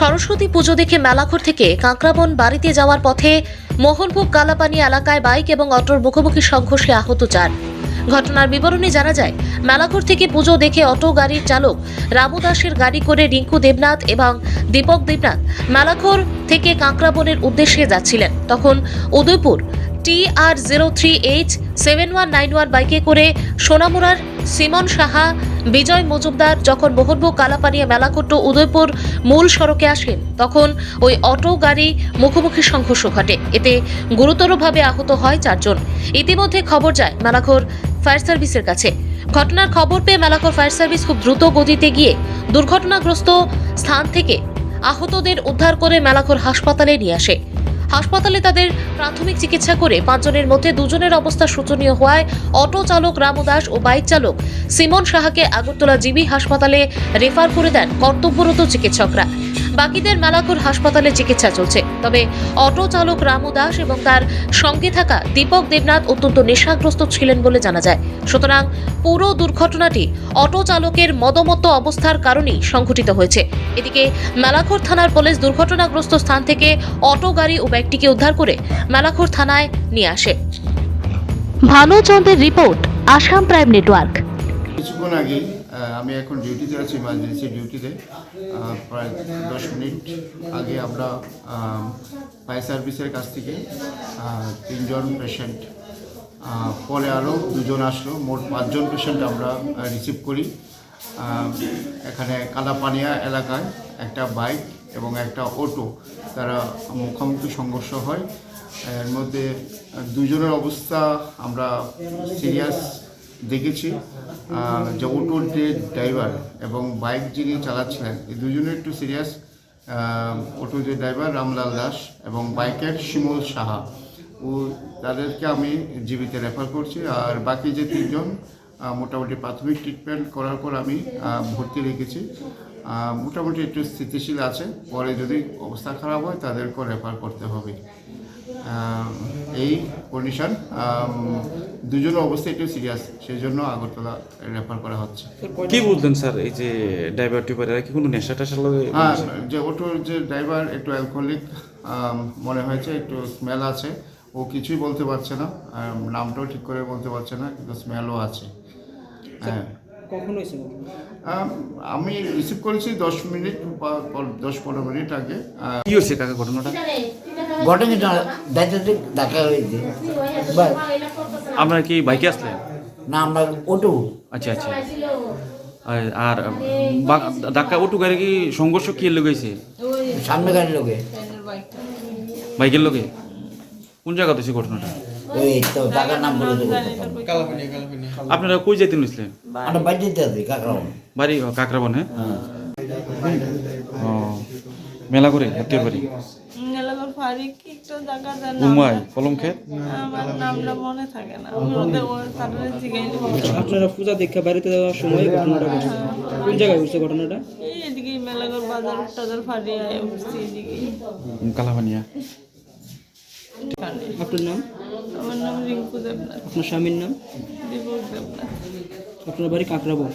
সরস্বতী পুজো দেখে মেলাঘর থেকে কাঁকড়াবন বাড়িতে যাওয়ার পথে মোহনভোগ কালাপানি এলাকায় বাইক এবং অটোর মুখোমুখি সংঘর্ষে আহত 4। ঘটনার বিবরণে জানা যায়, মেলাঘর থেকে পুজো দেখে অটো গাড়ির চালক রামু দাসের গাড়ি করে রিঙ্কু দেবনাথ এবং দীপক দেবনাথ মেলাঘর থেকে কাঁকড়াবনের উদ্দেশ্যে যাচ্ছিলেন। তখন উদয়পুর TR03H7191 বাইকে করে সোনামুড়ার সিমন সাহা, বিজয় মজুমদার যখন মোহনভোগ কালাপানিয়া মেলাঘর টু উদয়পুর মূল সড়কে আসেন, তখন ওই অটো গাড়ি মুখোমুখি সংঘর্ষ ঘটে। এতে গুরুতরভাবে আহত হয় 4 জন। ইতিমধ্যে খবর যায় মেলাঘর ফায়ার সার্ভিসের কাছে। ঘটনার খবর পেয়ে মেলাঘর ফায়ার সার্ভিস খুব দ্রুত গতিতে গিয়ে দুর্ঘটনাগ্রস্ত স্থান থেকে আহতদের উদ্ধার করে মেলাঘর হাসপাতালে নিয়ে আসে। হাসপাতালে তাদের প্রাথমিক চিকিৎসা করে 5 জনের মধ্যে 2 জনের অবস্থা শোচনীয় হওয়ায় অটো চালক রামু দাস ও বাইক চালক সিমন সাহাকে আগরতলা জিবি হাসপাতালে রেফার করে দেন কর্তব্যরত চিকিৎসকরা। বাকিদের মেলাঘর হাসপাতালে চিকিৎসা চলছে। তবে অটো চালক রামু দাস এবং তার সঙ্গে থাকা দীপক দেবনাথ অত্যন্ত নেশাগ্রস্ত ছিলেন বলে জানা যায়। সুতরাং পুরো দুর্ঘটনাটি অটো চালকের মদমত্ত অবস্থার কারণেই সংঘটিত হয়েছে। এদিকে মেলাঘর থানার পুলিশ দুর্ঘটনাগ্রস্ত স্থান থেকে অটো গাড়ি ও ব্যক্তিকে উদ্ধার করে মেলাঘর থানায় নিয়ে আসে। ভানুচন্দ্রের রিপোর্ট, আসাম প্রাইম নেটওয়ার্ক। কিছুক্ষণ আগে আমি এখন ডিউটিতে আছি, ইমার্জেন্সি ডিউটিতে। প্রায় 10 মিনিট আগে আমরা ফায়ার সার্ভিসের কাছ থেকে 3 জন পেশেন্ট, পরে আরও 2 জন আসলো, মোট 5 জন পেশেন্ট আমরা রিসিভ করি। এখানে কালাপানিয়া এলাকায় একটা বাইক এবং একটা অটো তারা মুখোমুখি সংঘর্ষ হয়। এর মধ্যে 2 জনের অবস্থা আমরা সিরিয়াস দেখেছি। যে অটোর যে ড্রাইভার এবং বাইক যিনি চালাচ্ছিলেন, এই 2 জনের একটু সিরিয়াস। অটো যে ড্রাইভার রামলাল দাস এবং বাইকের শিমুল সাহা, তাদেরকে আমি জিবিতে রেফার করছি। আর বাকি যে 3 জন মোটামুটি প্রাথমিক ট্রিটমেন্ট করার পর আমি ভর্তি রেখেছি। মোটামুটি একটু স্থিতিশীল আছে, পরে যদি অবস্থা খারাপ হয় তাদেরকেও রেফার করতে হবে। এই কন্ডিশন, 2 জনের অবস্থা একটু সিরিয়াস, সেই জন্য আগরতলা রেফার করা হচ্ছে। কি বলতেন স্যার, এই যে ড্রাইভার টিপারেরা কি কোনো নেশা টেশা লাগে? হ্যাঁ, যে অটোর যে ড্রাইভার একটু অ্যালকোহলিক মনে হয়েছে, একটু স্মেল আছে। ও কিছুই বলতে পারছে না, নামটাও ঠিক করে বলতে পারছে না, কিন্তু স্মেলও আছে। হ্যাঁ, কখন হয়েছে? আমি রিসিভ করেছি 10 মিনিট বা 10-15 মিনিট আগে। কি হয়েছে কাকা ঘটনাটা? ঘটনাটা দায়িত্ব দেখা হয়েছে। আপনারা কি বাইকে আসলেন? না, আমরা অটো। আচ্ছা আচ্ছা। আর ধাক্কা অটো গাড়ি কি সংঘর্ষ কি লেগেছে? সামনে গাড়ির লোকে, বাইকের লোকে। কোন জায়গাতে হয়েছে ঘটনাটা? ওই তো টাকার নাম বলে দেবো। আপনারা কই যেতে নিয়েছিলেন? আমরা বাড়ি যেতে আছি কাকরাবন। বাড়ি কাকরাবন? হ্যাঁ। ও, মেলা করে হাতিয়ার বাড়ি উমাই কলম খেত। আপনারা পূজা দেখে বাড়িতে যাওয়ার সময় ঘটনাটা ঘটে। কোন জায়গায় ঘটছে ঘটনাটা? এদিকে মেলাঘর বাজার টাজার ফাটিয়ে উঠছি এদিকে কালাপানিয়া। আপনার নাম? আমার নাম রিঙ্কু দেবনাথ। আপনার স্বামীর নাম? দীপক দেবনাথ। আপনার বাড়ি কাকরাবন?